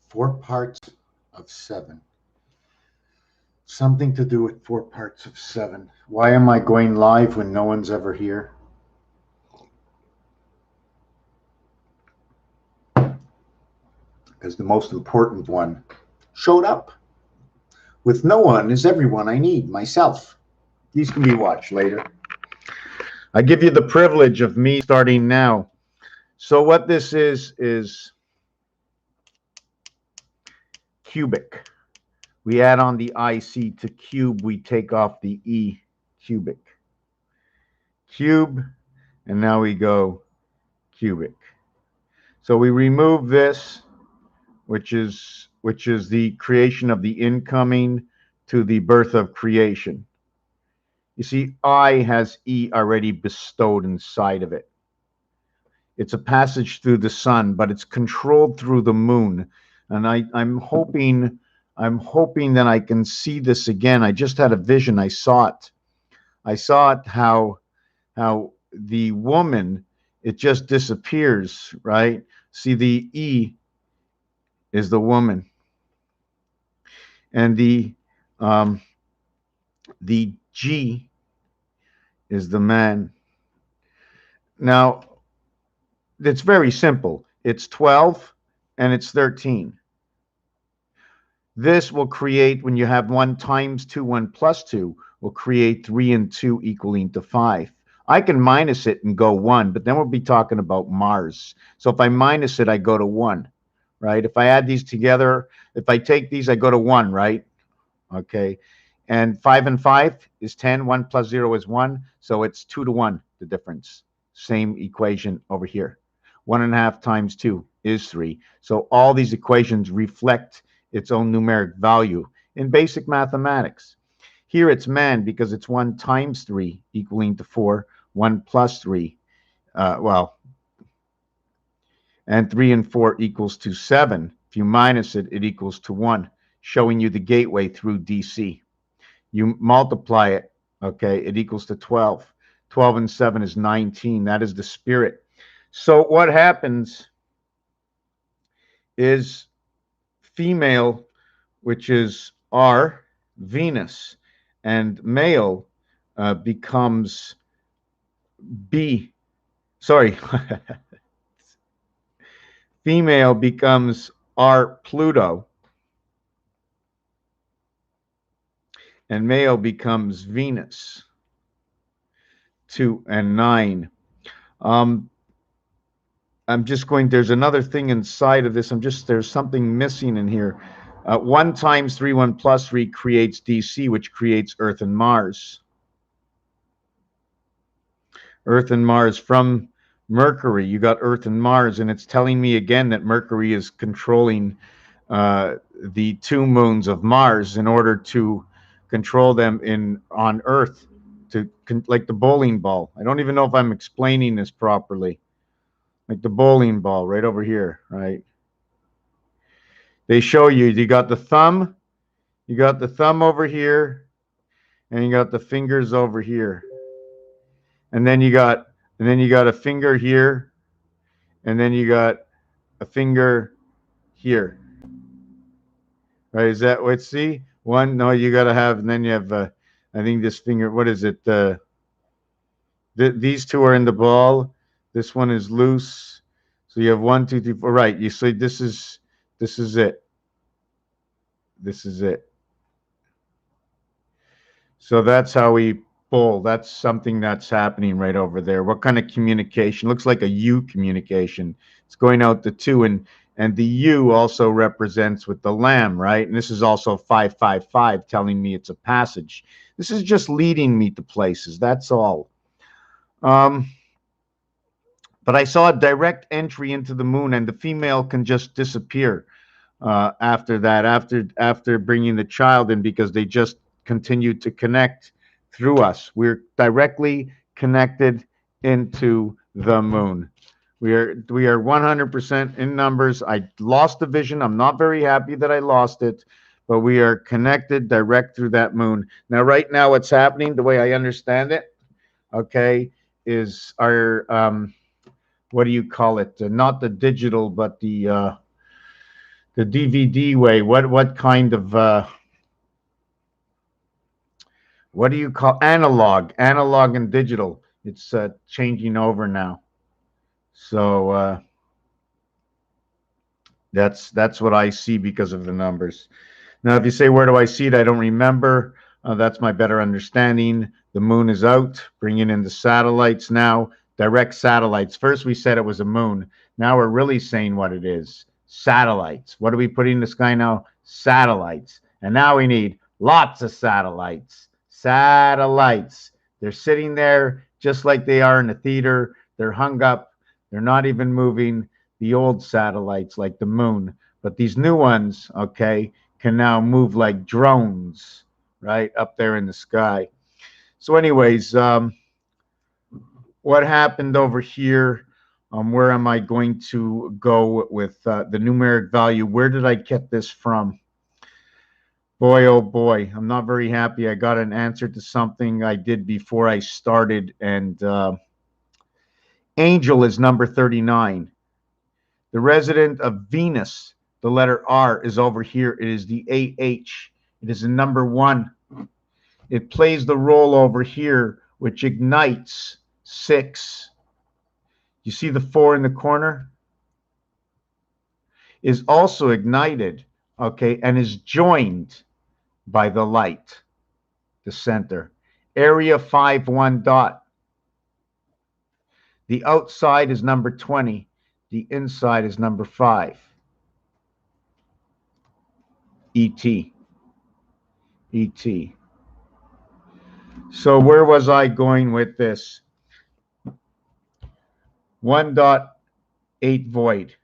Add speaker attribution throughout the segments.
Speaker 1: 4 parts of 7. Something to do with 4 parts of 7. Why am I going live when no one's ever here? Because the most important one showed up. With no one is everyone I need, myself. These can be watched later. I give you the privilege of me starting now. So what this is cubic. We add on the IC to cube, we take off the E, cubic. Cube, and now we go cubic. So we remove this, which is the creation of the incoming to the birth of creation. You see, I has E already bestowed inside of it. It's a passage through the sun, but it's controlled through the moon. And I'm hoping that I can see this again. I just had a vision. I saw it. How the woman, it just disappears, right? See, the E is the woman, and the G is the man. Now, it's very simple. It's 12 and it's 13. This will create, when you have 1 times 2, 1 plus 2, will create 3 and 2 equaling to 5. I can minus it and go 1, but then we'll be talking about Mars. So if I minus it, I go to 1, right? If I add these together, if I take these, I go to 1, right? Okay. And 5 and 5 is 10. 1 plus 0 is 1. So it's 2 to 1, the difference. Same equation over here. 1.5 times 2 is 3. So all these equations reflect its own numeric value in basic mathematics. Here it's man because it's 1 times 3 equaling to 4. 1 plus 3, and 3 and 4 equals to 7. If you minus it, it equals to 1, showing you the gateway through DC. You multiply it, okay, it equals to 12. 12 and 7 is 19. That is the spirit. So what happens is female, which is R, Venus, and male becomes B. Sorry. Female becomes R, Pluto, and male becomes Venus. 2 and 9. I'm just going, there's another thing inside of this. There's something missing in here. 1 times 3, 1 plus 3 creates DC, which creates Earth and Mars. Earth and Mars from Mercury. You got Earth and Mars, and it's telling me again that Mercury is controlling the 2 moons of Mars in order to control them on Earth, like the bowling ball. I don't even know if I'm explaining this properly. Like the bowling ball right over here, right? They show you got the thumb, over here, and you got the fingers over here. And then you got a finger here, and then you got a finger here. Right? Is that what? See, one? No, you got to have, and then you have. I think this finger. What is it? These 2 are in the ball. This one is loose. So you have 1, 2, 3, 4. Right. You see, this is it. This is it. So that's how we bowl. That's something that's happening right over there. What kind of communication? Looks like a U communication. It's going out the 2, and the U also represents with the lamb, right? And this is also 555, telling me it's a passage. This is just leading me to places. That's all. But I saw a direct entry into the moon, and the female can just disappear after that, after bringing the child in, because they just continue to connect through us. We're directly connected into the moon. We are 100% in numbers. I lost the vision. I'm not very happy that I lost it, but we are connected direct through that moon. Now, right now, what's happening, the way I understand it, okay, is our what do you call it? Not the digital, but the The DVD way. What kind of what do you call analog? Analog and digital. It's changing over now. So that's what I see because of the numbers. Now, if you say, where do I see it? I don't remember. That's my better understanding. The moon is out, bringing in the satellites now. Direct satellites. First, we said it was a moon. Now we're really saying what it is. Satellites. What are we putting in the sky now? Satellites. And now we need lots of satellites. Satellites. They're sitting there just like they are in the theater. They're hung up. They're not even moving. The old satellites like the moon. But these new ones, okay, can now move like drones, right, up there in the sky. So anyways, what happened over here? Where am I going to go with the numeric value? Where did I get this from? Boy, oh boy, I'm not very happy. I got an answer to something I did before I started, and angel is number 39. The resident of Venus, the letter R, is over here. It is the AH. It is a number 1. It plays the role over here, which ignites 6. You see the 4 in the corner? Is also ignited, okay, and is joined by the light, the center. Area 51 dot. The outside is number 20. The inside is number 5. ET. ET. So where was I going with this? 1.8 void.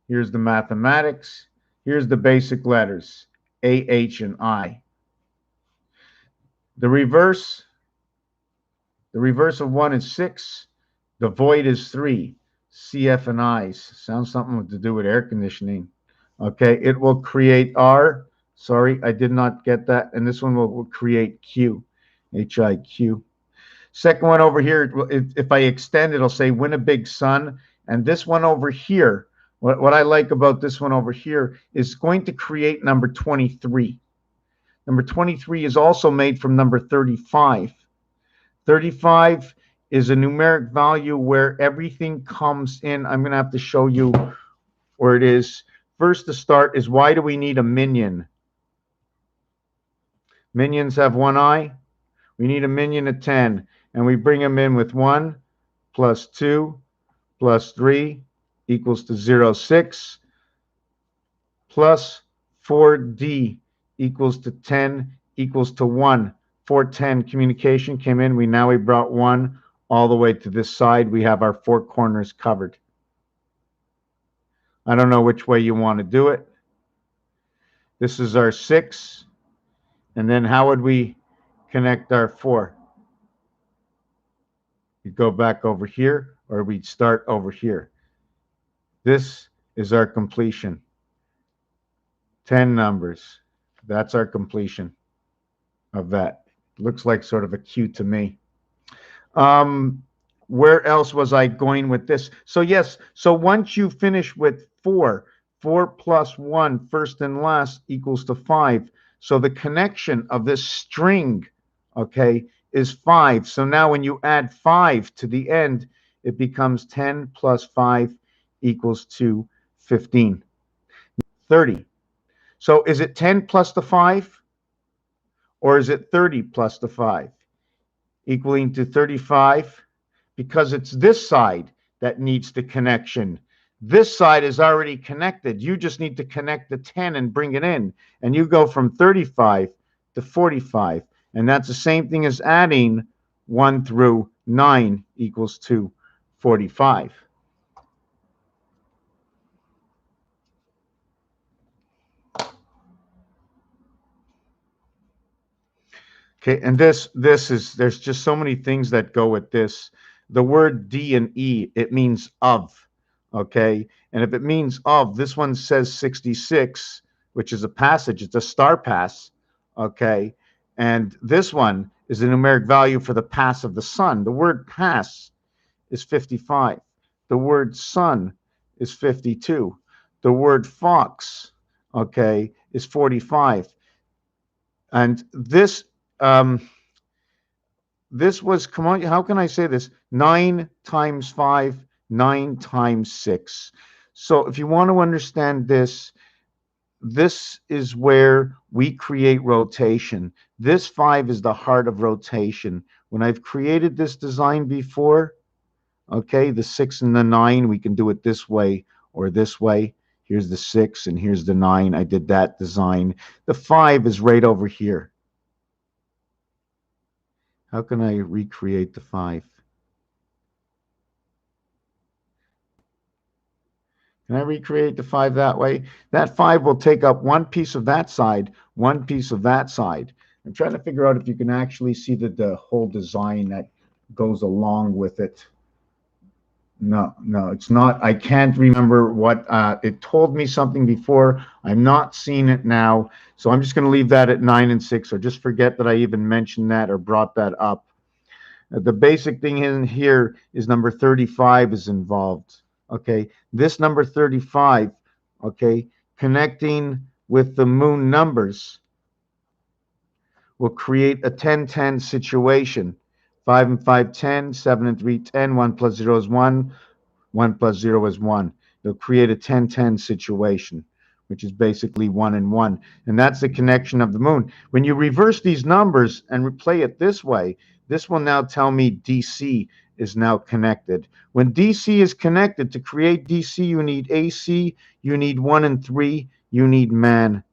Speaker 1: Here's the mathematics. Here's the basic letters, A, H, and I. The reverse of 1 is 6. The void is 3. CF and I's. Sounds something to do with air conditioning. Okay, it will create R. Sorry, I did not get that. And this one will create Q. HIQ. Second one over here, if I extend, it'll say win a big sun. And this one over here, what I like about this one over here is going to create number 23. Number 23 is also made from number 35. 35 is a numeric value where everything comes in. I'm going to have to show you where it is. First to start is, why do we need a minion? Minions have one eye. We need a minion of 10. And we bring them in with 1 plus 2 plus 3 equals to 0, 6 plus 4D equals to 10 equals to 1. 410 communication came in. We brought 1 all the way to this side. We have our 4 corners covered. I don't know which way you want to do it. This is our 6. And then how would we connect our 4? You go back over here, or we'd start over here. This is our completion. 10 numbers. That's our completion of that. Looks like sort of a Q to me. Where else was I going with this? So yes, so once you finish with 4, 4 plus 1, first and last, equals to 5. So the connection of this string, okay, is 5. So now when you add 5 to the end, it becomes 10 plus 5 equals to 15. 30. So is it 10 plus the 5? Or is it 30 plus the 5? Equaling to 35, because it's this side that needs the connection. This side is already connected. You just need to connect the 10 and bring it in. And you go from 35 to 45. And that's the same thing as adding 1 through 9 equals to 45. Okay, and this is, there's just so many things that go with this. The word D and E, it means of, okay? And if it means of, this one says 66, which is a passage. It's a star pass, okay? And this one is the numeric value for the pass of the sun. The word pass is 55. The word sun is 52. The word fox, okay, is 45. And this was, come on, how can I say this? 9 times 5, 9 times 6. So if you want to understand this, this is where we create rotation. This 5 is the heart of rotation. When I've created this design before, okay, the 6 and the 9, we can do it this way or this way. Here's the 6 and here's the 9. I did that design. The 5 is right over here. How can I recreate the 5? Can I recreate the 5 that way? That 5 will take up one piece of that side, one piece of that side. I'm trying to figure out if you can actually see the whole design that goes along with it. No, it's not. I can't remember what it told me something before. I'm not seeing it now. So I'm just going to leave that at 9 and 6, or just forget that I even mentioned that or brought that up. The basic thing in here is number 35 is involved. Okay, this number 35, okay, connecting with the moon numbers will create a 10-10 situation. 5 and 5, 10, 7 and 3, 10, 1 plus 0 is 1, 1 plus 0 is 1. They'll create a 10-10 situation, which is basically 1 and 1. And that's the connection of the moon. When you reverse these numbers and replay it this way, this will now tell me DC is now connected. When DC is connected, to create DC, you need AC, you need 1 and 3, you need man.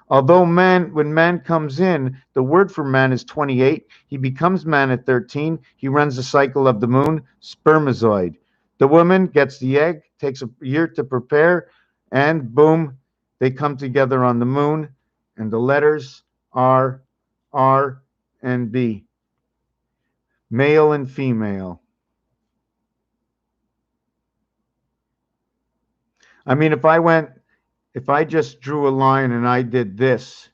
Speaker 1: Although man, when man comes in, the word for man is 28. He becomes man at 13. He runs the cycle of the moon, spermatozoid. The woman gets the egg, takes a year to prepare, and boom, they come together on the moon, and the letters are R and B. Male and female. I mean, if I just drew a line and I did this,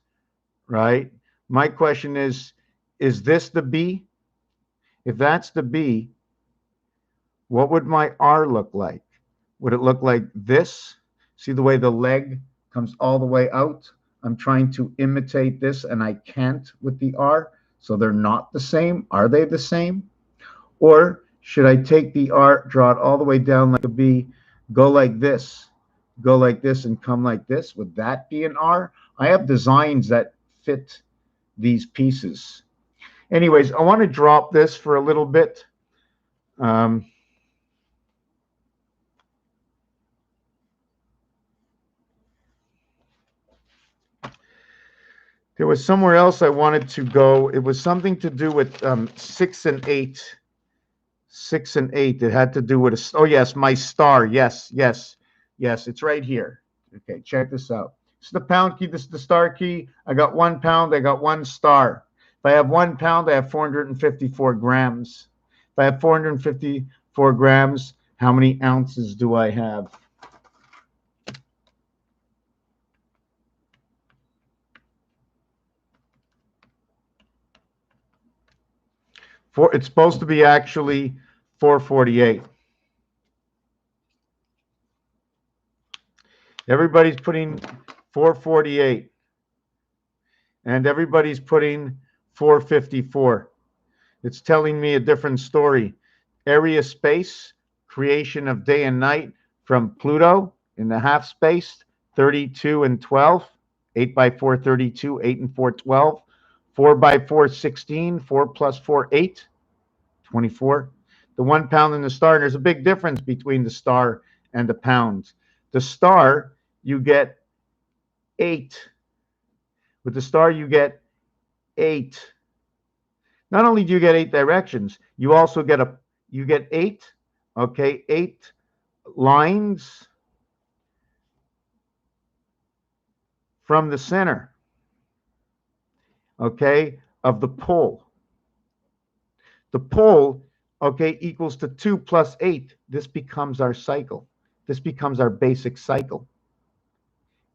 Speaker 1: right? My question is this the B? If that's the B, what would my R look like? Would it look like this? See the way the leg comes all the way out? I'm trying to imitate this and I can't with the R. So they're not the same. Are they the same? Or should I take the R, draw it all the way down like a B, go like this, and come like this? Would that be an R? I have designs that fit these pieces. Anyways, I want to drop this for a little bit. There was somewhere else I wanted to go. It was something to do with 6 and 8. 6 and 8. It had to do with oh yes, my star. Yes, it's right here. Okay, check this out. This is the pound key. This is the star key. I got 1 pound. I got 1 star. If I have 1 pound, I have 454 grams. If I have 454 grams, how many ounces do I have? It's supposed to be actually 448. Everybody's putting 448. And everybody's putting 454. It's telling me a different story. Area space, creation of day and night from Pluto in the half space, 32 and 12. 8 by 4, 32, 8 and 4, 12. 4 by 4, 16, 4 plus 4, 8, 24. The 1 pound and the star, and there's a big difference between the star and the pound. The star, you get 8. With the star, you get 8. Not only do you get 8 directions, you also get 8, okay, 8 lines from the center, okay, of the pole. The pole, okay, equals to 2 plus 8. This becomes our cycle. This becomes our basic cycle.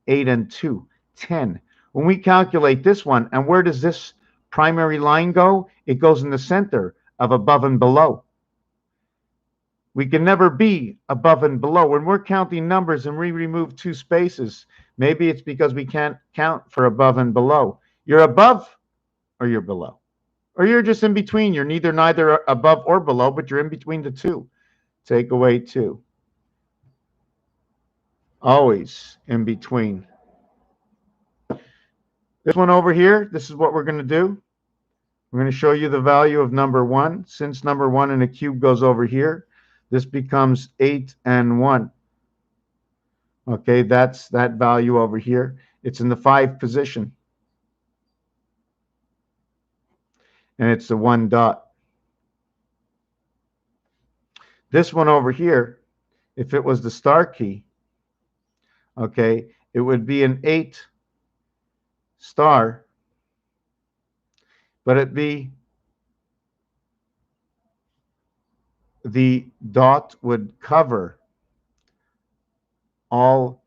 Speaker 1: 8 and 2, 10. When we calculate this one, and where does this primary line go? It goes in the center of above and below. We can never be above and below. When we're counting numbers and we remove 2 spaces, maybe it's because we can't count for above and below. You're above or you're below. Or you're just in between. You're neither above or below, but you're in between the two. Take away 2. Always in between. This one over here, this is what we're going to do. We're going to show you the value of number 1. Since number 1 in a cube goes over here, this becomes 8 and 1. Okay, that's that value over here. It's in the 5 position. And it's the 1 dot. This one over here, if it was the star key, okay, it would be an 8 star, but it'd be the dot would cover all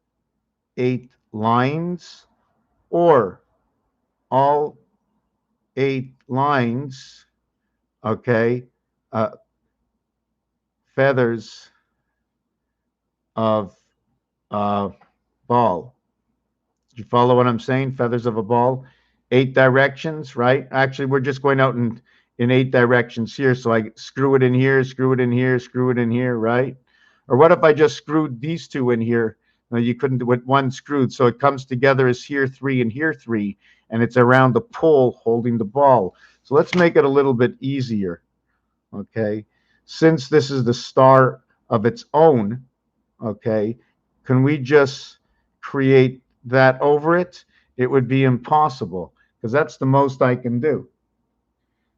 Speaker 1: 8 lines, or all 8 lines, okay, feathers of a ball. Did you follow what I'm saying? Feathers of a ball. 8 directions, right? Actually, we're just going out in 8 directions here. So I screw it in here, screw it in here, screw it in here, right? Or what if I just screwed these 2 in here? No, you couldn't do it, 1 screwed. So it comes together as here 3 and here 3, and it's around the pole holding the ball. So let's make it a little bit easier, okay? Since this is the star of its own, okay, can we just create that over it? It would be impossible, because that's the most I can do.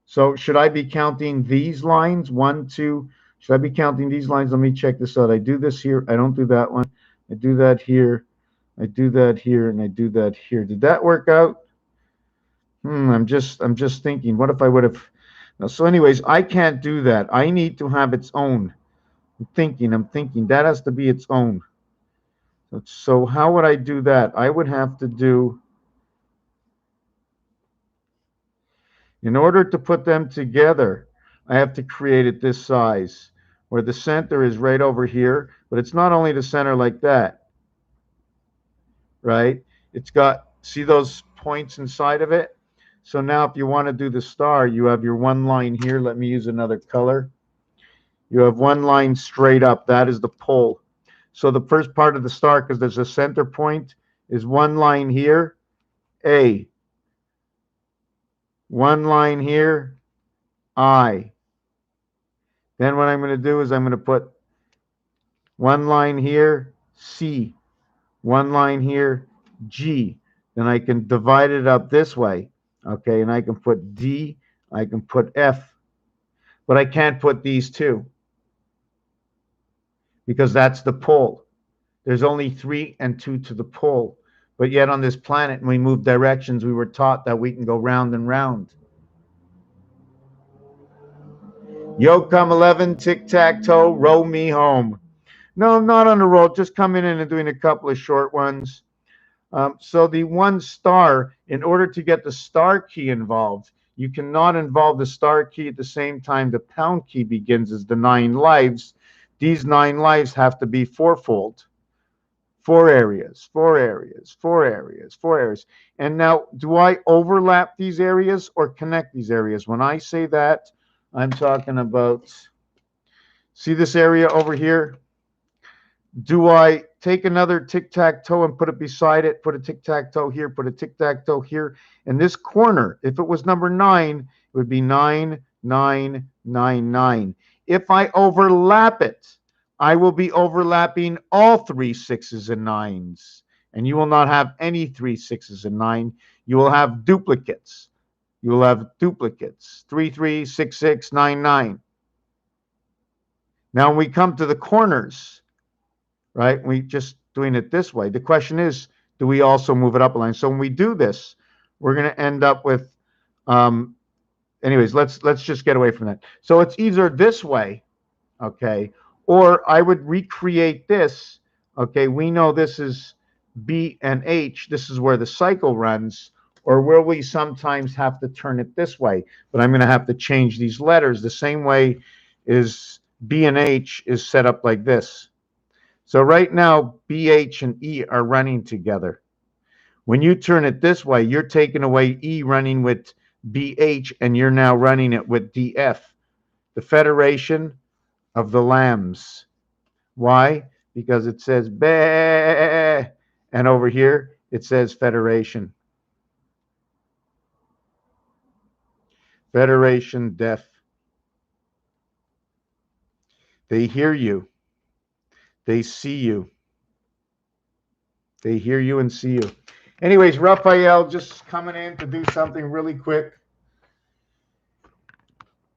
Speaker 1: So should I be counting these lines? 1, 2. Should I be counting these lines? Let me check this out. I do this here. I don't do that one. I do that here. I do that here, and I do that here. Did that work out? I'm just thinking. What if I would have? No, so anyways, I can't do that. I need to have its own. I'm thinking. That has to be its own. So how would I do that? I would have to do, in order to put them together, I have to create it this size, where the center is right over here, but it's not only the center like that, right? It's got, see those points inside of it? So now if you want to do the star, you have your 1 line here. Let me use another color. You have 1 line straight up. That is the pole. So the first part of the star, because there's a center point, is 1 line here, A. 1 line here, I. Then what I'm going to do is I'm going to put 1 line here, C. 1 line here, G. Then I can divide it up this way, okay, and I can put D, I can put F. But I can't put these 2, because that's the pole. There's only 3 and 2 to the pole. But yet on this planet, when we move directions, we were taught that we can go round and round. Yo, come 11, tic-tac-toe, roll me home. No, not on the roll, just coming in and doing a couple of short ones. So the 1 star, in order to get the star key involved, you cannot involve the star key at the same time the pound key begins as the 9 lives. These 9 lives have to be 4-fold. 4 areas, 4 areas, 4 areas, 4 areas. And now, do I overlap these areas or connect these areas? When I say that, I'm talking about, see this area over here? Do I take another tic-tac-toe and put it beside it, put a tic-tac-toe here, put a tic-tac-toe here? And this corner, if it was number 9, it would be 9, 9, 9, 9. If I overlap it, I will be overlapping all 3 6s and 9s. And you will not have any 3 6s and 9. You will have duplicates. You will have duplicates. 3, 3, 6, 6, 9, 9. Now when we come to the corners, right, we just doing it this way. The question is, do we also move it up a line? So when we do this, we're going to end up with, anyways, let's just get away from that. So it's either this way, okay, or I would recreate this, okay. We know this is B and H. This is where the cycle runs. Or will we sometimes have to turn it this way? But I'm going to have to change these letters the same way is B and H is set up like this. So right now, BH and E are running together. When you turn it this way, you're taking away E running with BH, and you're now running it with DF, the Federation of the Lambs. Why? Because it says bah, and over here it says Federation. Federation deaf. They hear you. They see you. They hear you and see you. Anyways, Raphael just coming in to do something really quick.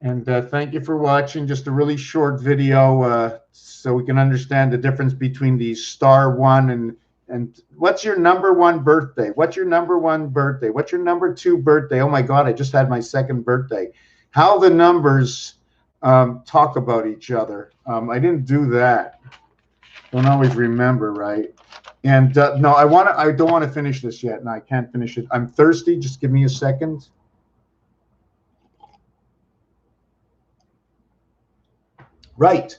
Speaker 1: And thank you for watching. Just a really short video so we can understand the difference between the star one and what's your number one birthday? What's your number one birthday? What's your number two birthday? Oh my God, I just had my second birthday. How the numbers talk about each other. I didn't do that. Don't always remember, right? And no, I don't want to finish this yet, and I can't finish it. I'm thirsty. Just give me a second. Right.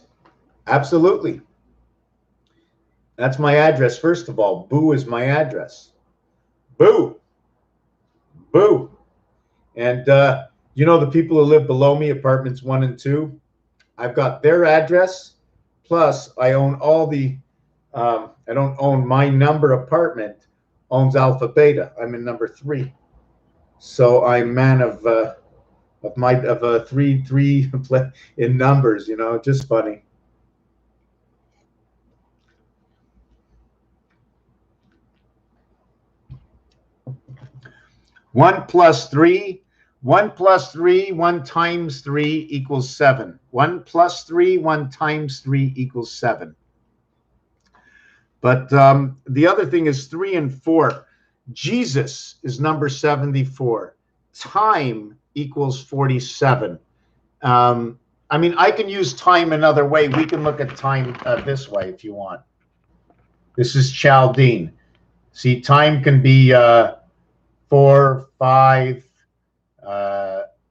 Speaker 1: Absolutely. That's my address, first of all. Boo is my address. Boo. Boo. And, you know, the people who live below me, apartments 1 and 2, I've got their address, plus I own all the, I don't own my number apartment, owns Alpha Beta. I'm in number 3. So I'm man of three in numbers, you know, just funny. One plus 3, 1 plus 3, 1 times 3 equals 7. 1 plus 3, 1 times 3 equals 7. But the other thing is 3 and 4. Jesus is number 74. Time equals 47. I mean, I can use time another way. We can look at time this way if you want. This is Chaldean. See, time can be 4, 5,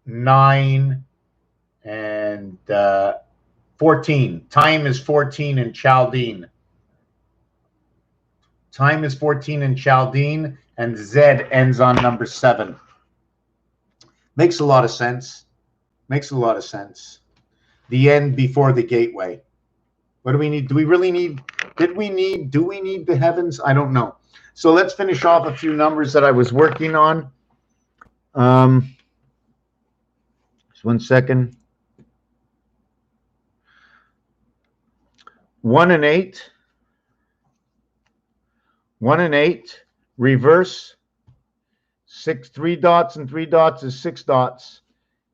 Speaker 1: 9, and 14. Time is 14 in Chaldean. Time is 14 in Chaldean, and Z ends on number 7. Makes a lot of sense. Makes a lot of sense. The end before the gateway. What do we need? Do we really need? Do we need the heavens? I don't know. So let's finish off a few numbers that I was working on. Just 1 second. 1 and 8. 1 and 8. Reverse. 6, 3 dots and 3 dots is 6 dots.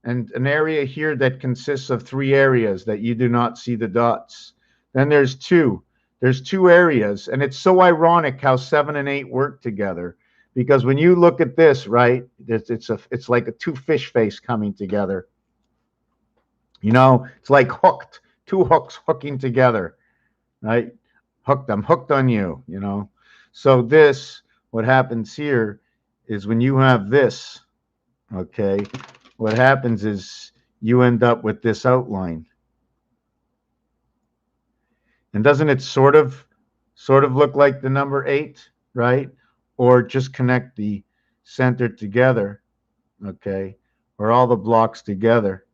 Speaker 1: And an area here that consists of 3 areas that you do not see the dots. Then there's 2. There's 2 areas, and it's so ironic how 7 and 8 work together, because when you look at this, right, it's like a 2 fish face coming together. You know, it's like hooked, 2 hooks hooking together, right? Hooked, I'm hooked on you, you know. So this, what happens here is when you have this, okay, what happens is you end up with this outline. And doesn't it sort of look like the number 8, right? Or just connect the center together, okay? Or all the blocks together,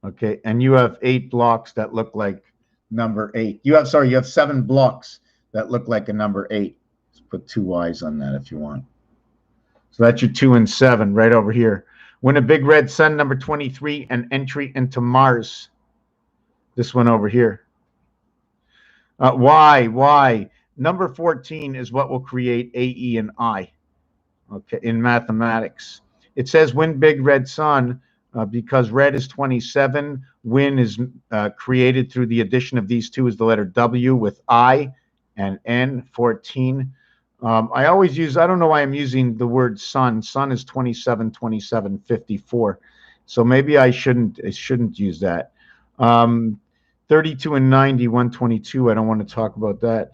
Speaker 1: okay? And you have 8 blocks that look like number 8. You have 7 blocks that look like a number 8. Let's put 2 Y's on that if you want. So that's your 2 and 7 right over here. When a big red sun, number 23, an entry into Mars. This one over here. Why? Number 14 is what will create A, E, and I, okay, in mathematics. It says when big red sun, because red is 27, when is created through the addition of these 2 is the letter W with I and N, 14. I always use, I don't know why I'm using the word sun. Sun is 27, 27, 54. So maybe I shouldn't use that. 32 and 90, 122. I don't want to talk about that.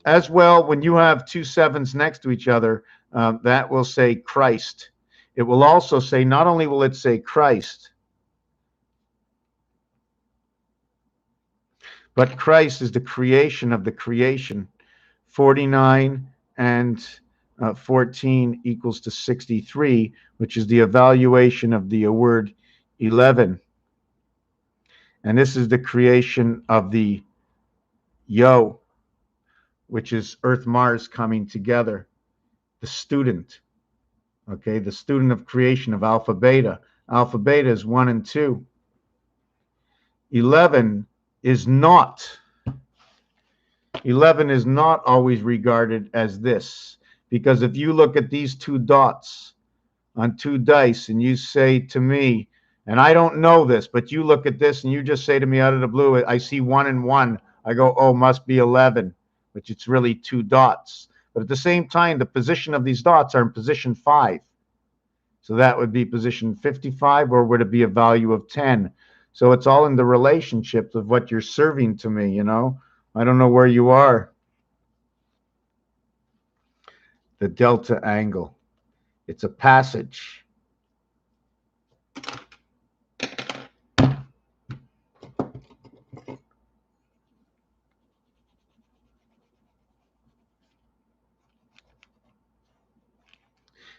Speaker 1: As well, when you have 2 7s next to each other, that will say Christ. It will also say, not only will it say Christ, But Christ is the creation of the creation. 49 and 14 equals to 63, which is the evaluation of the word 11. And this is the creation of the Yo, which is Earth, Mars coming together. The student, okay, the student of creation of alpha, beta. Alpha, beta is 1 and 2. 11 is not 11 is not always regarded as this, because if you look at these two dots on two dice and you say to me, and I don't know this, but you look at this and you just say to me out of the blue, I see 1 and 1. I go, oh, must be 11, which it's really two dots. But at the same time, the position of these dots are in position 5. So that would be position 55, or would it be a value of 10? So it's all in the relationships of what you're serving to me, you know? I don't know where you are. The delta angle. It's a passage.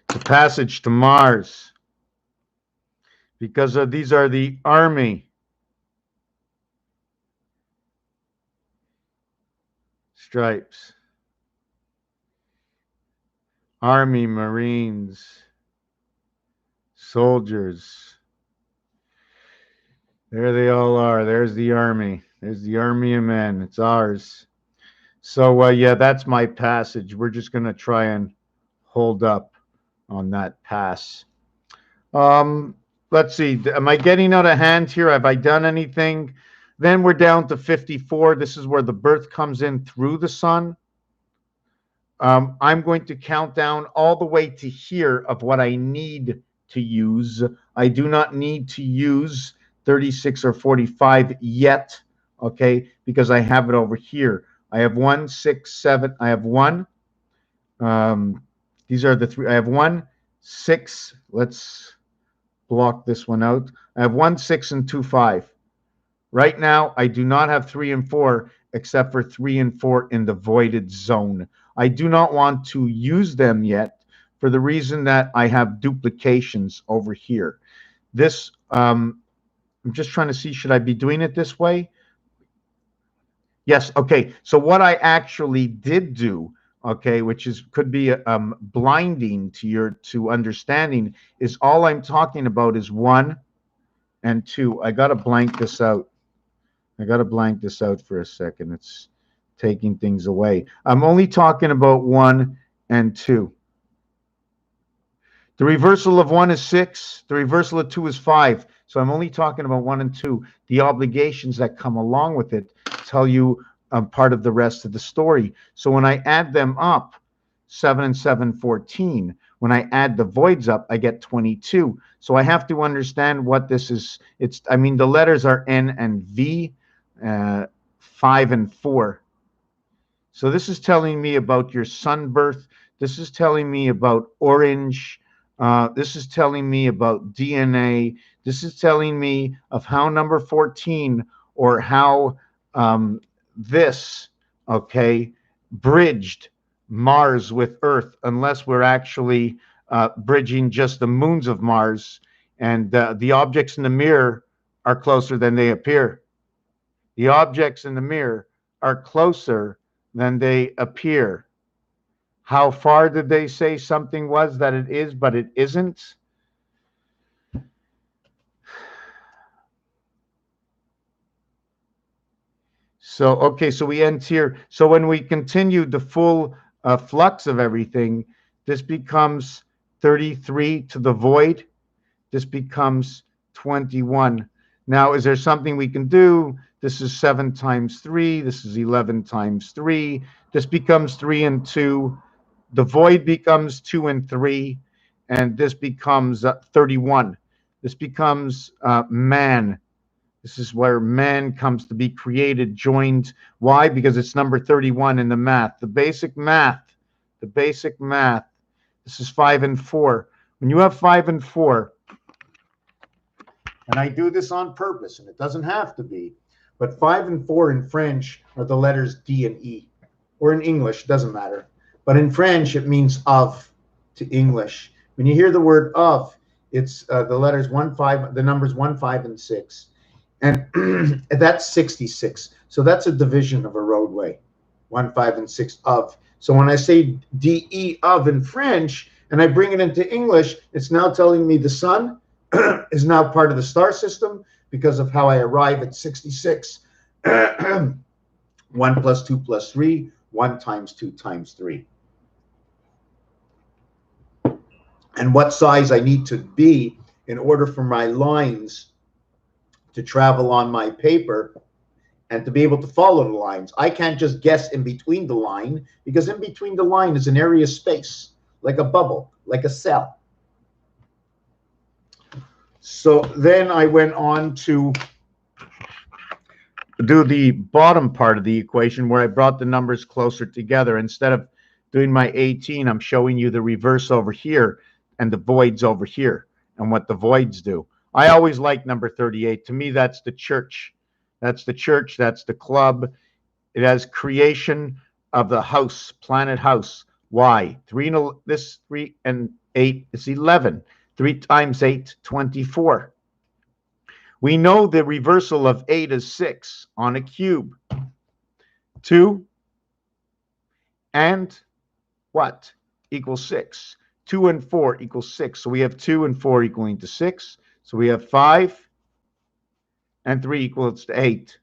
Speaker 1: It's a passage to Mars. Because these are the Army stripes. Army, Marines, soldiers. There they all are. There's the Army. There's the Army of men. It's ours. So, yeah, that's my passage. We're just going to try and hold up on that pass. Let's see. Am I getting out of hand here? Have I done anything? Then we're down to 54. This is where the birth comes in through the sun. I'm going to count down all the way to here of what I need to use. I do not need to use 36 or 45 yet, okay, because I have it over here. I have 1, 6, 7. I have 1. These are the three. I have 1, 6. Let's block this one out. I have 1, 6, and 2, 5. Right now, I do not have 3 and 4, except for 3 and 4 in the voided zone. I do not want to use them yet for the reason that I have duplications over here. This, I'm just trying to see, should I be doing it this way? Yes, okay. So what I actually did do, okay, which could be blinding to understanding, is all I'm talking about is 1 and 2. I got to blank this out. I got to blank this out for a second. It's taking things away. I'm only talking about 1 and 2. The reversal of 1 is 6. The reversal of 2 is 5. So I'm only talking about 1 and 2. The obligations that come along with it tell you part of the rest of the story. So when I add them up, 7 and 7, 14. When I add the voids up, I get 22. So I have to understand what this is. I mean, the letters are N and V, 5 and 4. So this is telling me about your sun birth. This is telling me about orange. This is telling me about DNA. This is telling me of how number 14, or how this, okay, bridged Mars with Earth, unless we're actually bridging just the moons of Mars, and the objects in the mirror are closer than they appear. The objects in the mirror are closer than they appear. How far did they say something was that it is, but it isn't? So, okay, so we end here. So when we continue the full flux of everything, this becomes 33 to the void. This becomes 21. Now, is there something we can do? This is 7 times 3. This is 11 times 3. This becomes 3 and 2. The void becomes 2 and 3. And this becomes 31. This becomes man. This is where man comes to be created, joined. Why? Because it's number 31 in the math. The basic math. The basic math. This is 5 and 4. When you have 5 and 4, and I do this on purpose, and it doesn't have to be, But 5 and 4 in French are the letters D and E. Or in English, doesn't matter. But in French, it means of to English. When you hear the word of, it's the letters 1, 5, the numbers 1, 5, and 6. And that's 66. So that's a division of a roadway. 1, 5, and 6 of. So when I say DE of in French, and I bring it into English, it's now telling me the sun is now part of the star system because of how I arrive at 66. 1 plus 2 plus 3, 1 times 2 times 3. And what size I need to be in order for my lines to travel on my paper and to be able to follow the lines. I can't just guess in between the line, because in between the line is an area of space, like a bubble, like a cell. So then I went on to do the bottom part of the equation where I brought the numbers closer together. Instead of doing my 18, I'm showing you the reverse over here and the voids over here and what the voids do. I always like number 38. To me, that's the church. That's the church. That's the club. It has creation of the house, planet house. Why? 3 and 8 is 11. 3 times 8, 24. We know the reversal of 8 is 6 on a cube. 2 and what? Equals 6. 2 and 4 equals 6. So we have 2 and 4 equaling to 6. So we have 5 and 3 equals to 8.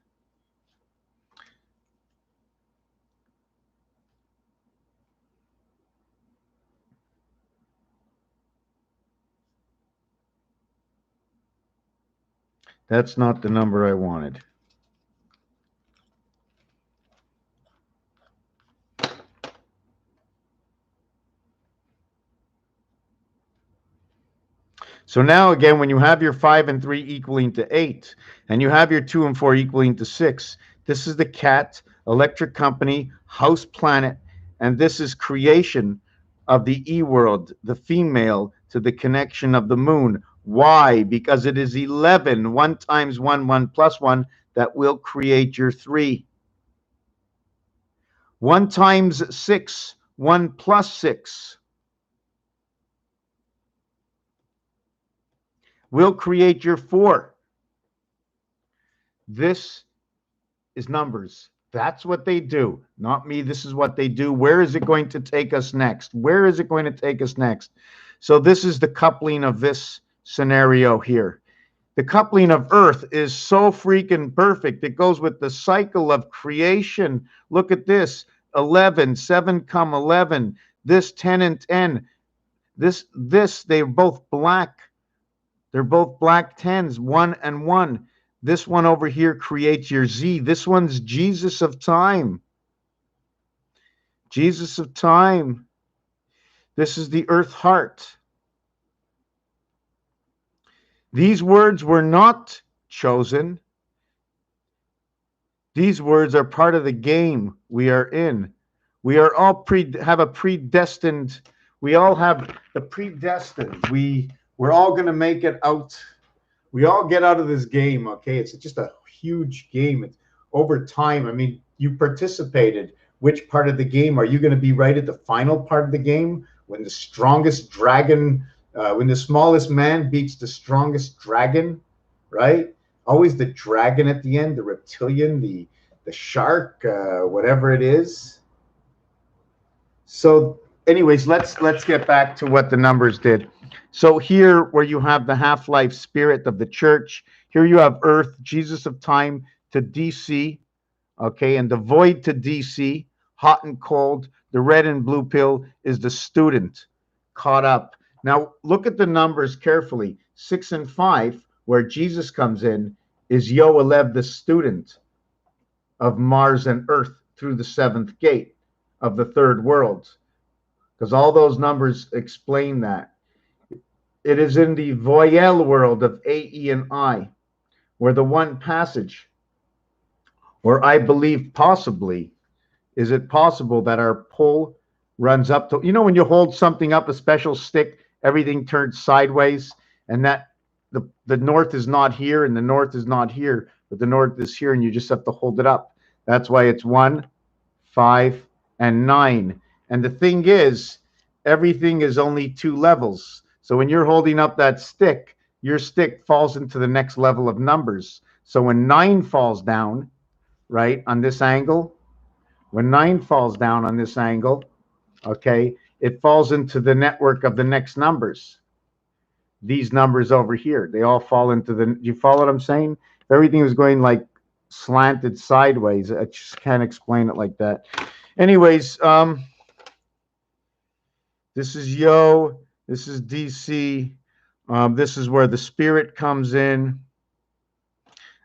Speaker 1: That's not the number I wanted. So now again, when you have your 5 and 3 equaling to 8, and you have your 2 and 4 equaling to 6, this is the cat, electric company, house planet, and this is creation of the E world, the female, to the connection of the moon. Why? Because it is 11, 1 times 1, 1 plus 1, that will create your 3. 1 times 6, 1 plus 6. Will create your 4. This is numbers. That's what they do. Not me. This is what they do. Where is it going to take us next? Where is it going to take us next? So this is the coupling of this scenario here. The coupling of Earth is so freaking perfect. It goes with the cycle of creation. Look at this. 11, 7 come 11. This 10 and 10. This, they're both black. They're both black 10s, 1 and 1. This one over here creates your Z. This one's Jesus of time. Jesus of time. This is the earth heart. These words were not chosen. These words are part of the game we are in. We are all have a predestined. We all have the predestined. We're all going to make it out. We all get out of this game, okay? It's just a huge game. It's over time. I mean, you participated. Which part of the game? Are you going to be right at the final part of the game when the strongest dragon, when the smallest man beats the strongest dragon, right? Always the dragon at the end, the reptilian, the shark, whatever it is. So anyways, let's get back to what the numbers did. So here where you have the half-life spirit of the church, here you have Earth, Jesus of time to DC, okay, and the void to DC, hot and cold. The red and blue pill is the student caught up. Now look at the numbers carefully. 6 and 5, where Jesus comes in, is Yoelev, the student of Mars and Earth through the 7th gate of the third world, because all those numbers explain that. It is in the voyelle world of A, E, and I, where the one passage, where I believe possibly, is it possible that our pull runs up to, you know, when you hold something up, a special stick, everything turns sideways, and that the north is not here and the north is not here, but the north is here, and you just have to hold it up. That's why it's 1, 5, and 9. And the thing is, everything is only 2 levels. So when you're holding up that stick, your stick falls into the next level of numbers. So when 9 falls down, right, on this angle, when 9 falls down on this angle, okay, it falls into the network of the next numbers. These numbers over here, they all fall into the, you follow what I'm saying? If everything was going like slanted sideways, I just can't explain it like that. Anyways, this is Yo, this is DC, this is where the spirit comes in.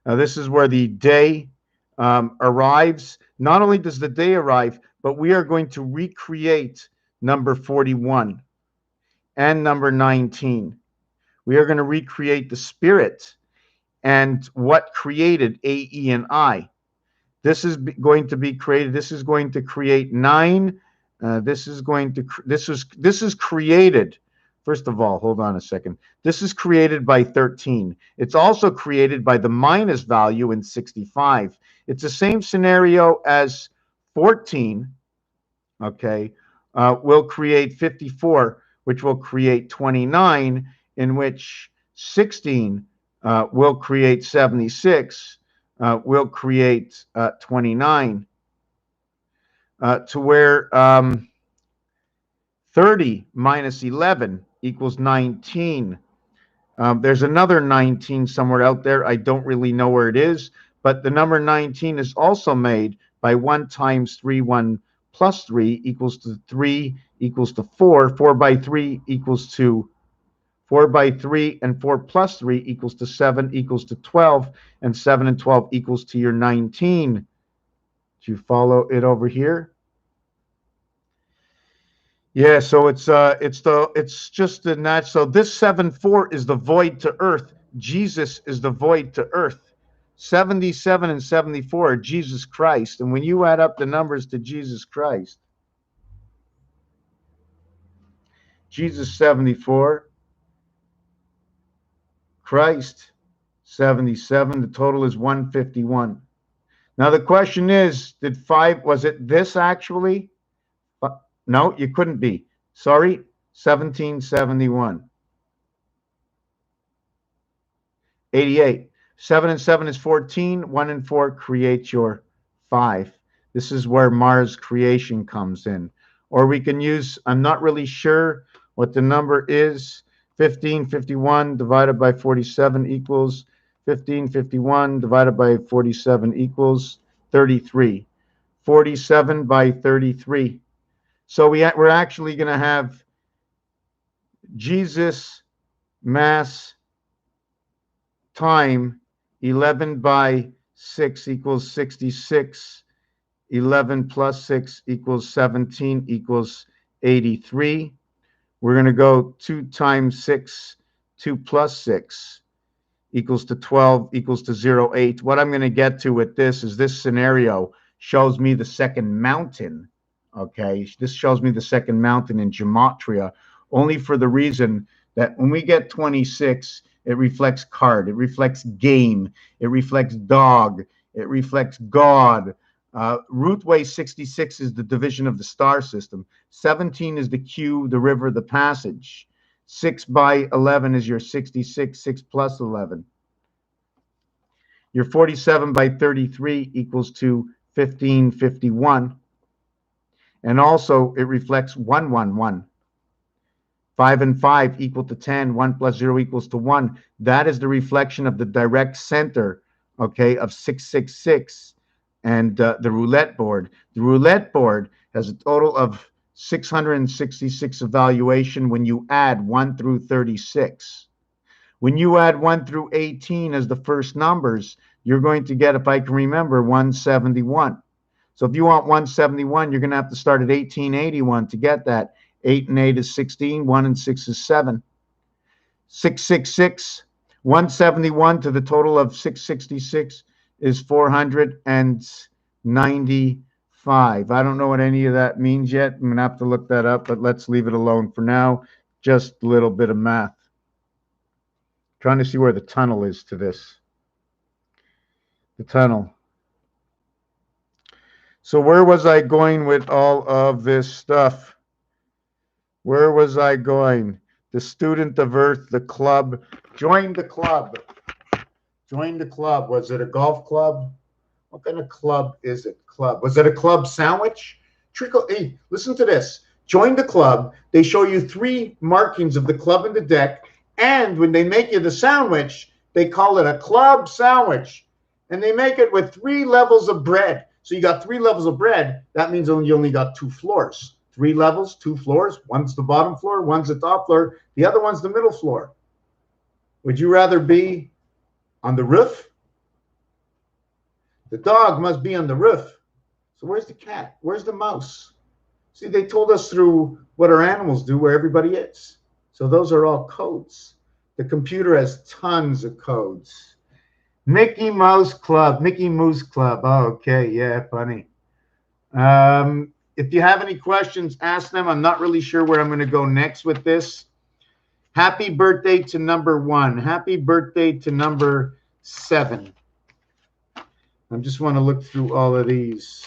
Speaker 1: This is where the day arrives. Not only does the day arrive, but we are going to recreate number 41 and number 19. We are going to recreate the spirit and what created A, E, and I. This is going to be created. This is going to create 9. This is created. First of all, hold on a second. This is created by 13. It's also created by the minus value in 65. It's the same scenario as 14. Okay, will create 54, which will create 29, in which 16 will create 76, will create 29, to where 30 minus 11 equals 19. There's another 19 somewhere out there. I don't really know where it is, but the number 19 is also made by 1 times 3, 1 plus 3 equals to 3 equals to 4. 4 by 3 equals to 4 by 3, and 4 plus 3 equals to 7 equals to 12, and 7 and 12 equals to your 19. Do you follow it over here? Yeah, so it's just the nat. So this 7-4 is the void to earth. Jesus is the void to earth. 77 and 74 are Jesus Christ. And when you add up the numbers to Jesus Christ, Jesus 74, Christ 77, the total is 151. Now the question is, was it this actually? No, you couldn't be. Sorry, 1771. 88. 7 and 7 is 14. 1 and 4 creates your 5. This is where Mars creation comes in. Or we can use, I'm not really sure what the number is. 1551 divided by 47 equals 1551 divided by 47 equals 33. 47 by 33. So we're actually going to have Jesus, mass, time, 11 by 6 equals 66. 11 plus 6 equals 17 equals 83. We're going to go 2 times 6, 2 plus 6 equals to 12 equals to 0.8. What I'm going to get to with this is this scenario shows me the second mountain. Okay, this shows me the second mountain in gematria, only for the reason that when we get 26, it reflects card, it reflects game, it reflects dog, it reflects God. Rootway 66 is the division of the star system. 17 is the Q, the river, the passage. 6 by 11 is your 66, 6 plus 11. Your 47 by 33 equals to 1551. And also, it reflects 111. 5 and 5 equal to 10. 1 plus 0 equals to 1. That is the reflection of the direct center, okay, of 666 and the roulette board. The roulette board has a total of 666 evaluation when you add 1 through 36. When you add 1 through 18 as the first numbers, you're going to get, if I can remember, 171. So if you want 171, you're going to have to start at 1881 to get that. 8 and 8 is 16. 1 and 6 is 7. 666, 171 to the total of 666 is 495. I don't know what any of that means yet. I'm going to have to look that up, but let's leave it alone for now. Just a little bit of math. Trying to see where the tunnel is to this. the tunnel. So where was I going with all of this stuff? Where was I going? The student of Earth, the club. Join the club. Join the club. Was it a golf club? What kind of club is it? Club. Was it a club sandwich? Trickle. Hey, listen to this. Join the club. They show you 3 markings of the club in the deck. And when they make you the sandwich, they call it a club sandwich. And they make it with 3 levels of bread. So you got 3 levels of bread. That means you only got 2 floors. 3 levels, 2 floors. One's the bottom floor, one's the top floor. The other one's the middle floor. Would you rather be on the roof? The dog must be on the roof. So where's the cat? Where's the mouse? See, they told us through what our animals do where everybody is. So those are all codes. The computer has tons of codes. Mickey Mouse Club, Mickey Mouse Club. Oh, okay, yeah, funny. If you have any questions, ask them. I'm not really sure where I'm going to go next with this. Happy birthday to number 1. Happy birthday to number 7. I just want to look through all of these.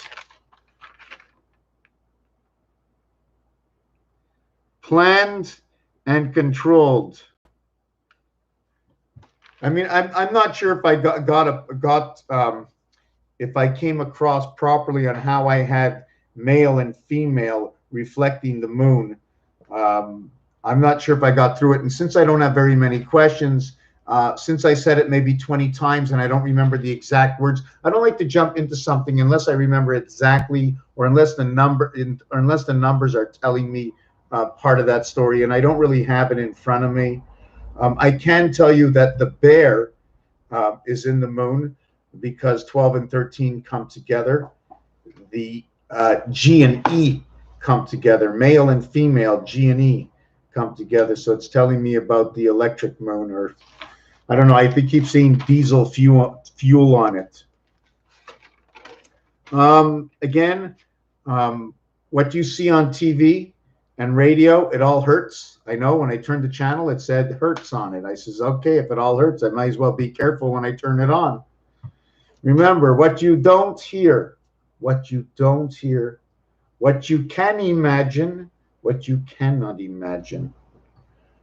Speaker 1: Planned and controlled. I mean, I'm not sure if I if I came across properly on how I had male and female reflecting the moon. I'm not sure if I got through it. And since I don't have very many questions, since I said it maybe 20 times and I don't remember the exact words, I don't like to jump into something unless I remember exactly, or unless the numbers are telling me part of that story, and I don't really have it in front of me. I can tell you that the bear is in the moon because 12 and 13 come together. The G and E come together. Male and female, G and E, come together. So it's telling me about the electric moon, or I don't know. I keep seeing diesel fuel on it. Again, what you see on TV and radio, it all hurts. I know when I turned the channel, it said hurts on it. I says, okay, if it all hurts, I might as well be careful when I turn it on. Remember, what you don't hear, what you don't hear, what you can imagine, what you cannot imagine.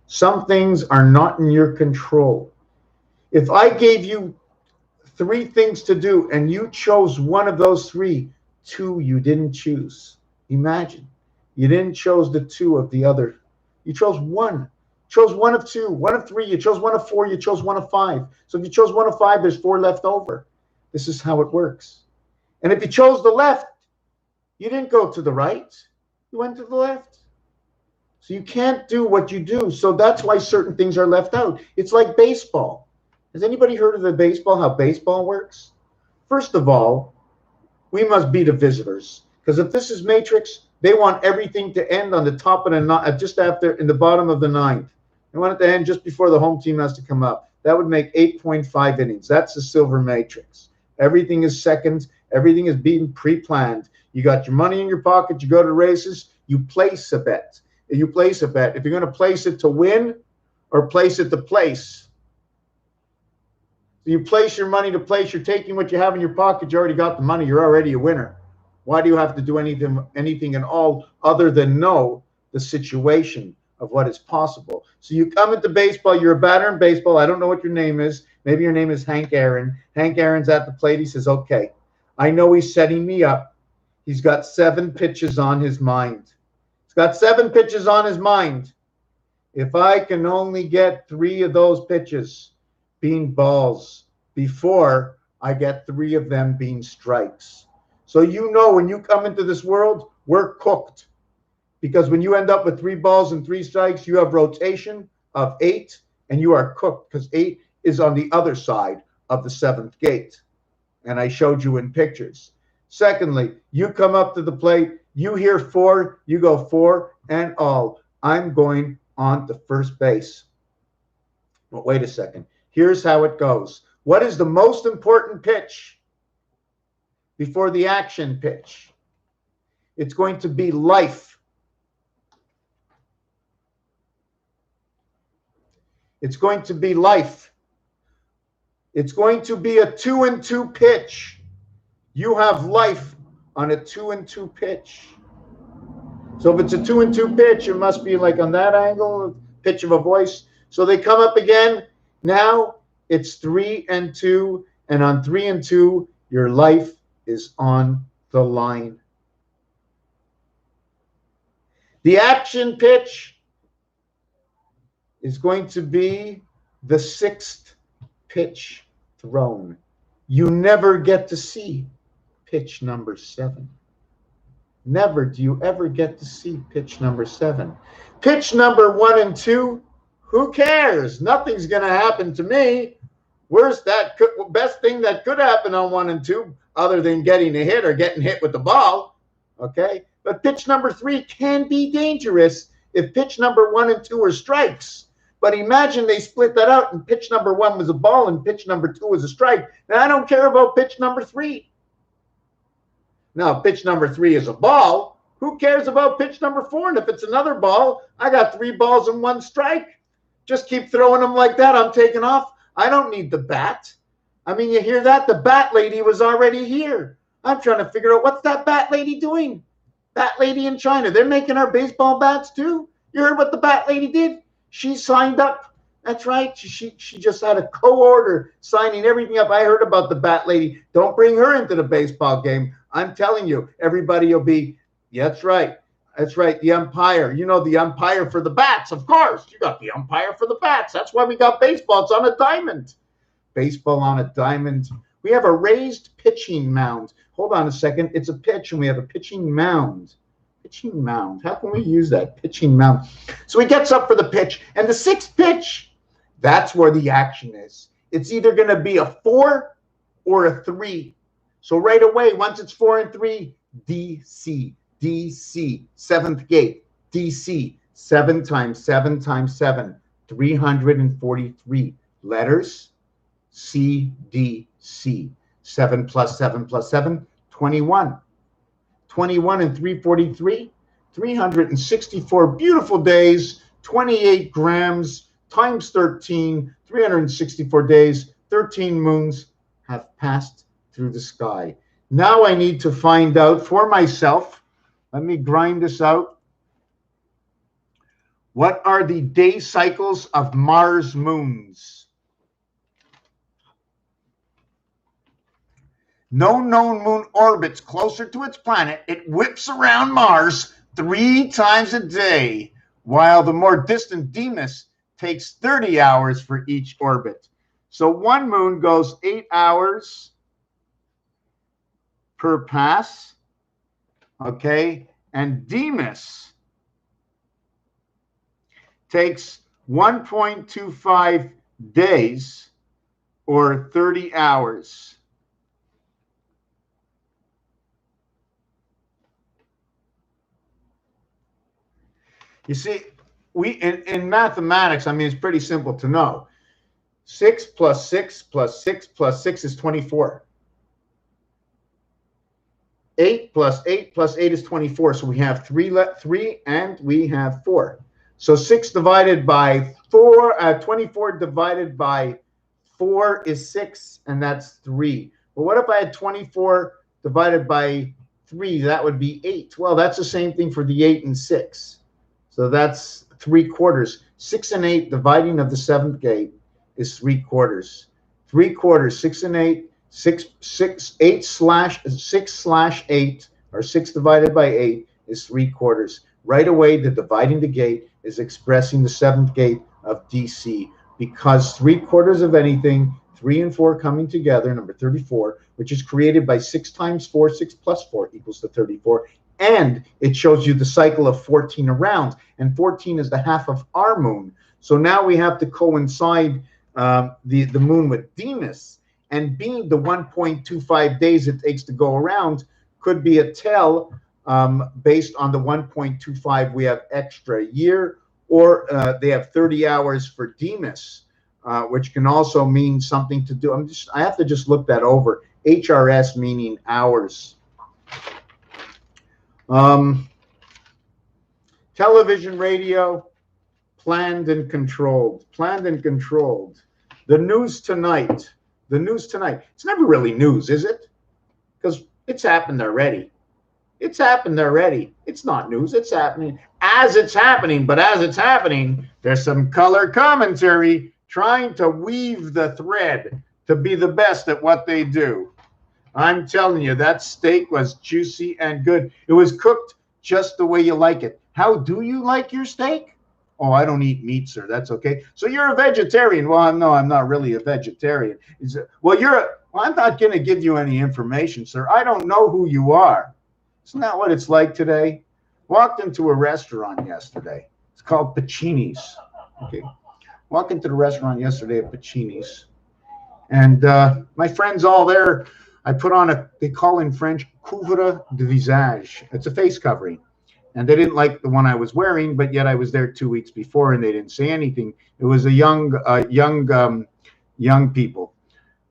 Speaker 1: Some things are not in your control. If I gave you 3 things to do and you chose one of those 3, 2 you didn't choose. Imagine. You didn't choose the 2 of the other. You chose 1. Chose 1 of 2, 1 of 3. You chose 1 of 4. You chose 1 of 5. So if you chose 1 of 5, there's 4 left over. This is how it works. And if you chose the left, you didn't go to the right. You went to the left. So you can't do what you do. So that's why certain things are left out. It's like baseball. Has anybody heard of the baseball, how baseball works? First of all, we must be the visitors. Because if this is Matrix, they want everything to end on the top of the just after, in the bottom of the 9th. They want it to end just before the home team has to come up. That would make 8.5 innings. That's the silver Matrix. Everything is seconds. Everything is being pre-planned. You got your money in your pocket. You go to races. You place a bet. You place a bet. If you're going to place it to win or place it to place. So you place your money to place. You're taking what you have in your pocket. You already got the money. You're already a winner. Why do you have to do anything at all other than know the situation of what is possible? So you come into baseball. You're a batter in baseball. I don't know what your name is. Maybe your name is Hank Aaron. Hank Aaron's at the plate. He says, okay, I know he's setting me up. He's got 7 pitches on his mind. He's got 7 pitches on his mind. If I can only get 3 of those pitches being balls before I get 3 of them being strikes. So you know when you come into this world, we're cooked. Because when you end up with 3 balls and 3 strikes, you have rotation of 8, and you are cooked because 8 is on the other side of the 7th gate. And I showed you in pictures. Secondly, you come up to the plate, you hear 4, you go 4 and all. I'm going on to first base. But wait a second. Here's how it goes. What is the most important pitch before the action pitch? It's going to be life. It's going to be life. It's going to be a 2-2 pitch. You have life on a 2-2 pitch. So if it's a 2-2 pitch, it must be like on that angle, pitch of a voice. So they come up again. Now it's 3-2, and on 3-2, your life is on the line. The action pitch is going to be the 6th pitch thrown. You never get to see pitch number 7. Never do you ever get to see pitch number 7. Pitch number 1 and 2, who cares? Nothing's going to happen to me. Where's that best thing that could happen on 1 and 2 other than getting a hit or getting hit with the ball? Okay? But pitch number 3 can be dangerous if pitch number 1 and 2 are strikes. But imagine they split that out and pitch number 1 was a ball and pitch number 2 was a strike. Now, I don't care about pitch number 3. Now, if pitch number 3 is a ball, who cares about pitch number 4? And if it's another ball, I got 3 balls and 1 strike. Just keep throwing them like that. I'm taking off. I don't need the bat. I mean, you hear that? The bat lady was already here. I'm trying to figure out what's that bat lady doing. Bat lady in China. They're making our baseball bats too. You heard what the bat lady did? She signed up. That's right. She just had a co-order signing everything up. I heard about the bat lady. Don't bring her into the baseball game. I'm telling you, everybody will be, yeah, that's right. That's right. The umpire. You know, the umpire for the bats, of course. You got the umpire for the bats. That's why we got baseball. It's on a diamond. Baseball on a diamond. We have a raised pitching mound. Hold on a second. It's a pitch, and we have a pitching mound. Pitching mound. How can we use that? Pitching mound. So he gets up for the pitch, and the 6th pitch, that's where the action is. It's either going to be a 4 or a 3. So right away, once it's 4 and 3, DC, DC, 7th gate, DC, 7 times 7 times 7, 343 letters, C, D, C. 7 plus 7 plus 7, 21. 21 and 343, 364 beautiful days, 28 grams, times 13, 364 days, 13 moons have passed through the sky. Now I need to find out for myself, let me grind this out. What are the day cycles of Mars moons? No known moon orbits closer to its planet. It whips around Mars 3 times a day, while the more distant Deimos takes 30 hours for each orbit. So one moon goes 8 hours per pass, okay? And Deimos takes 1.25 days or 30 hours. You see, we in mathematics, I mean, it's pretty simple to know. 6 plus 6 plus 6 plus 6 is 24. 8 plus 8 plus 8 is 24. So we have 3 and we have 4. So 6 divided by 4, 24 divided by 4 is 6, and that's 3. Well, what if I had 24 divided by 3? That would be 8. Well, that's the same thing for the 8 and 6. So that's 3/4. 6 and 8 dividing of the 7th gate is 3/4. 3/4, 6 and 8, 6/8, or 6 divided by 8 is 3/4. Right away, the dividing the gate is expressing the 7th gate of DC, because 3/4 of anything, 3 and 4 coming together, number 34, which is created by 6 times 4, 6 plus 4 equals to 34. And it shows you the cycle of 14 around, and 14 is the half of our moon. So now we have to coincide the moon with Deimos, and being the 1.25 days it takes to go around could be a tell based on the 1.25 we have extra year, or they have 30 hours for Deimos, which can also mean something to do. I have to just look that over. HRS meaning hours. Television, radio, planned and controlled. Planned and controlled. The news tonight. the news tonight. It's never really news, is it? Because it's happened already. It's happened already. It's not news. It's happening as it's happening. But as it's happening, there's some color commentary trying to weave the thread to be the best at what they do. I'm telling you, that steak was juicy and good. It was cooked just the way you like it. How do you like your steak? Oh, I don't eat meat, sir. That's okay. So you're a vegetarian. Well, no, I'm not really a vegetarian. Well, I'm not going to give you any information, sir. I don't know who you are. Isn't that what it's like today? Walked into a restaurant yesterday. It's called Pacini's. Okay. Walked into the restaurant yesterday at Pacini's. And my friends all there, I put on they call in French, couvre de visage. It's a face covering. And they didn't like the one I was wearing, but yet I was there 2 weeks before and they didn't say anything. It was a young people.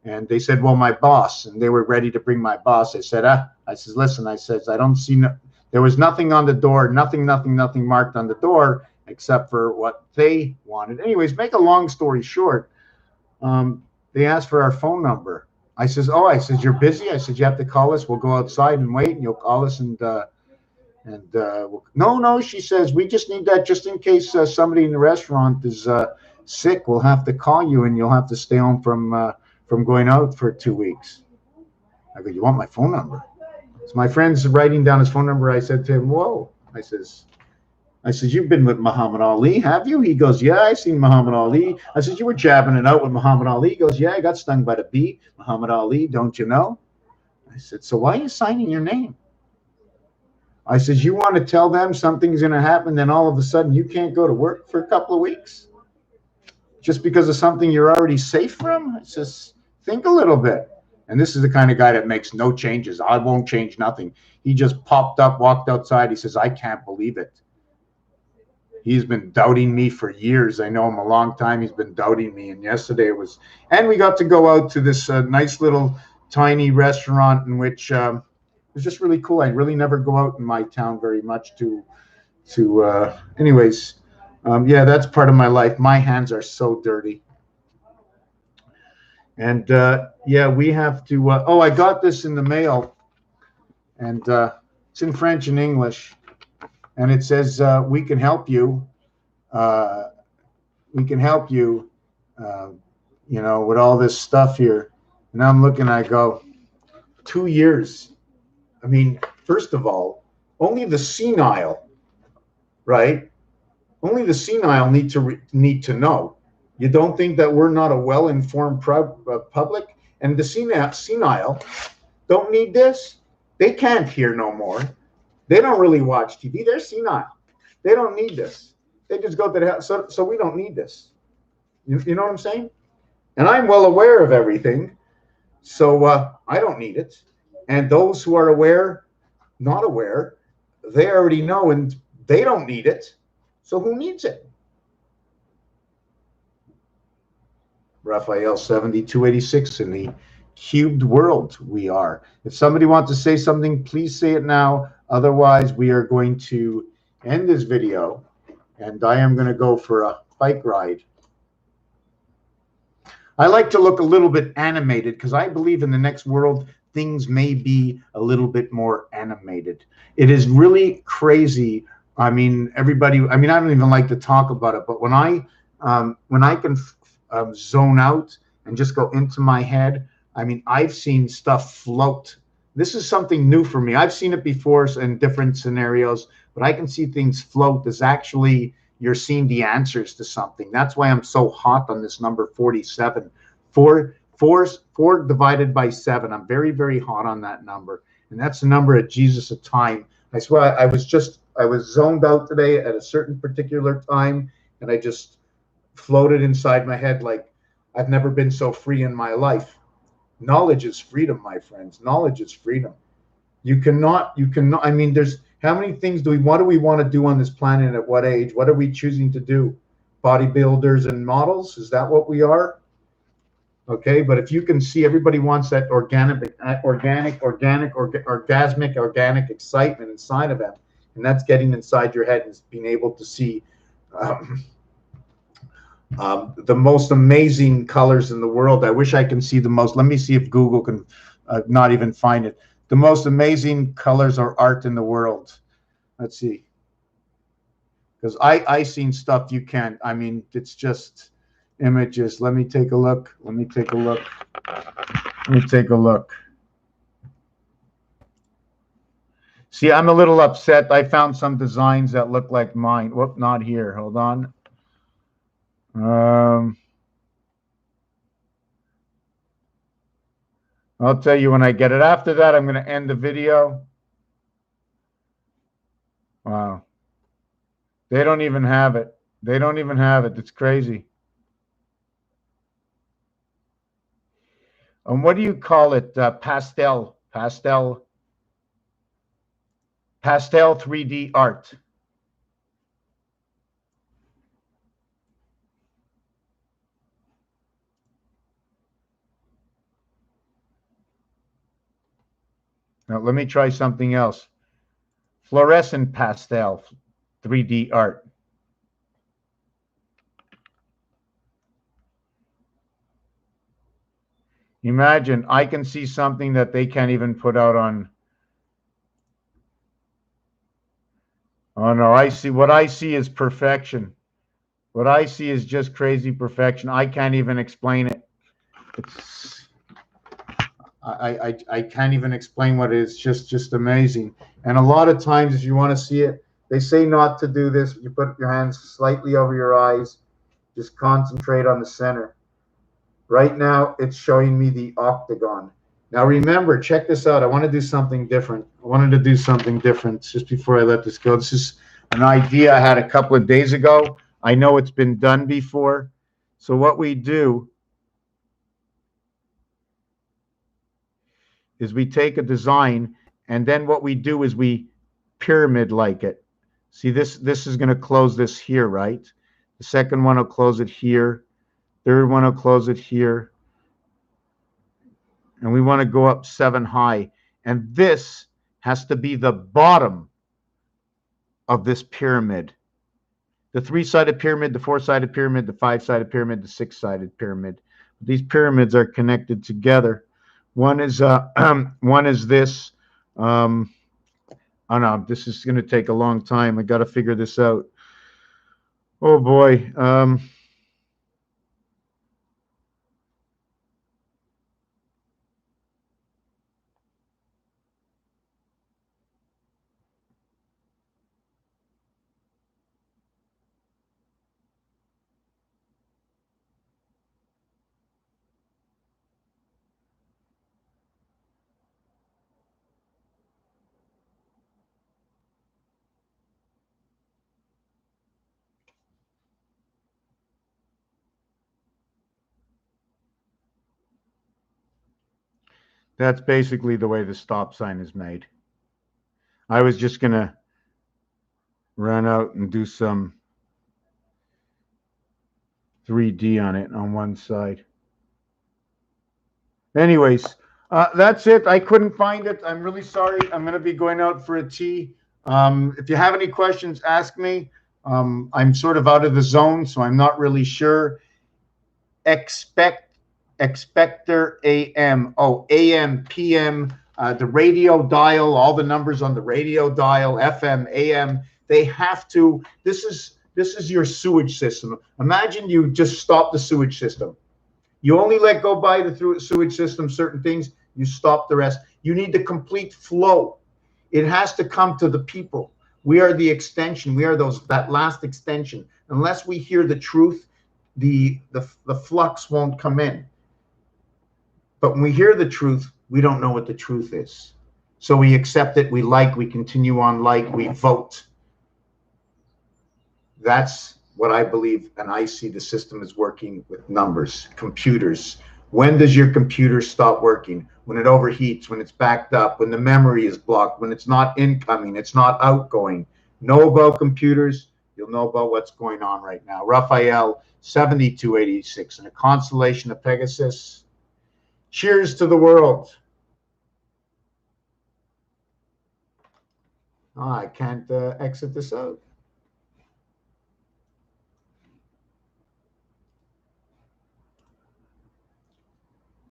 Speaker 1: And they said, well, my boss, and they were ready to bring my boss. I said, I says, listen, I says, I don't see, there was nothing on the door, nothing marked on the door except for what they wanted. Anyways, make a long story short, they asked for our phone number. I says, you're busy? I said, you have to call us. We'll go outside and wait and you'll call us no, she says, we just need that just in case somebody in the restaurant is sick. We'll have to call you and you'll have to stay home from going out for 2 weeks. I go, you want my phone number? So my friend's writing down his phone number. I said to him, whoa. I says, you've been with Muhammad Ali, have you? He goes, yeah, I seen Muhammad Ali. I said, you were jabbing it out with Muhammad Ali. He goes, yeah, I got stung by the bee. Muhammad Ali, don't you know? I said, so why are you signing your name? I said, you want to tell them something's going to happen, then all of a sudden you can't go to work for a couple of weeks? Just because of something you're already safe from? I says, think a little bit. And this is the kind of guy that makes no changes. I won't change nothing. He just popped up, walked outside. He says, I can't believe it. He's been doubting me for years. I know him a long time. He's been doubting me. And yesterday it was, and we got to go out to this nice little tiny restaurant in which it was just really cool. I really never go out in my town very much anyways, yeah, that's part of my life. My hands are so dirty. And yeah, we have to, I got this in the mail and it's in French and English. And it says, we can help you. We can help you, you know, with all this stuff here. And I'm looking, I go, 2 years. I mean, first of all, only the senile, right? Only the senile need to know. You don't think that we're not a well-informed public? And the senile don't need this. They can't hear no more. They don't really watch TV. They're senile. They don't need this. They just go to the house. So we don't need this. You know what I'm saying? And I'm well aware of everything. So I don't need it. And those who are aware, not aware, they already know and they don't need it. So who needs it? Raphael 7286 in the cubed world we are. If somebody wants to say something, please say it now. Otherwise, we are going to end this video and I am going to go for a bike ride. I like to look a little bit animated because I believe in the next world, things may be a little bit more animated. It is really crazy. I mean, everybody, I mean, I don't even like to talk about it, but when I can zone out and just go into my head, I mean, I've seen stuff float. This is something new for me. I've seen it before in different scenarios, but I can see things float. There's actually, you're seeing the answers to something. That's why I'm so hot on this number 47. Four divided by 7. I'm very, very hot on that number. And that's the number at Jesus of time. I swear I was zoned out today at a certain particular time, and I just floated inside my head like I've never been so free in my life. Knowledge is freedom, my friends. Knowledge is freedom. You cannot, I mean, there's how many things what do we want to do on this planet at what age? What are we choosing to do? Bodybuilders and models? Is that what we are? Okay, but if you can see, everybody wants that orgasmic excitement inside of them, and that's getting inside your head and being able to see The most amazing colors in the world. I wish I can see the most. Let me see if Google can not even find it. The most amazing colors or art in the world. Let's see. Because I seen stuff you can't. I mean, it's just images. Let me take a look. Let me take a look. Let me take a look. See, I'm a little upset. I found some designs that look like mine. Whoop, not here. Hold on. I'll tell you when I get it. After that, I'm going to end the video. Wow. They don't even have it. They don't even have it. It's crazy. And what do you call it? Pastel 3D art. Now, let me try something else. Fluorescent pastel 3D art. Imagine, I can see something that they can't even put out on. Oh no, I see, what I see is perfection. What I see is just crazy perfection. I can't even explain it. It's, I can't even explain what it is. Just amazing. And a lot of times, if you want to see it, they say not to do this. You put your hands slightly over your eyes. Just concentrate on the center. Right now, it's showing me the octagon. Now, remember, check this out. I want to do something different. I wanted to do something different just before I let this go. This is an idea I had a couple of days ago. I know it's been done before. So what we do is we take a design, and then what we do is we pyramid like it. See, this is going to close this here, right? The second one will close it here. Third one will close it here. And we want to go up 7 high. And this has to be the bottom of this pyramid. The 3-sided pyramid, the 4-sided pyramid, the 5-sided pyramid, the 6-sided pyramid. These pyramids are connected together. One is one is this. Oh no, this is going to take a long time. I got to figure this out. Oh boy. That's basically the way the stop sign is made. I was just going to run out and do some 3D on it on one side. Anyways, that's it. I couldn't find it. I'm really sorry. I'm going to be going out for a tea. If you have any questions, ask me. I'm sort of out of the zone, so I'm not really sure. Expector AM. Oh, AM, PM, the radio dial, all the numbers on the radio dial, FM, AM. They have to. This is your sewage system. Imagine you just stop the sewage system. You only let go by the sewage system certain things. You stop the rest. You need the complete flow. It has to come to the people. We are the extension. We are that last extension. Unless we hear the truth, the flux won't come in. But when we hear the truth, we don't know what the truth is. So we accept it. We continue on we vote. That's what I believe, and I see the system is working with numbers, computers. When does your computer stop working? When it overheats, when it's backed up, when the memory is blocked, when it's not incoming, it's not outgoing. Know about computers, you'll know about what's going on right now. RAPHAEL 7286 and a constellation of Pegasus. Cheers to the world. Oh, I can't exit this out.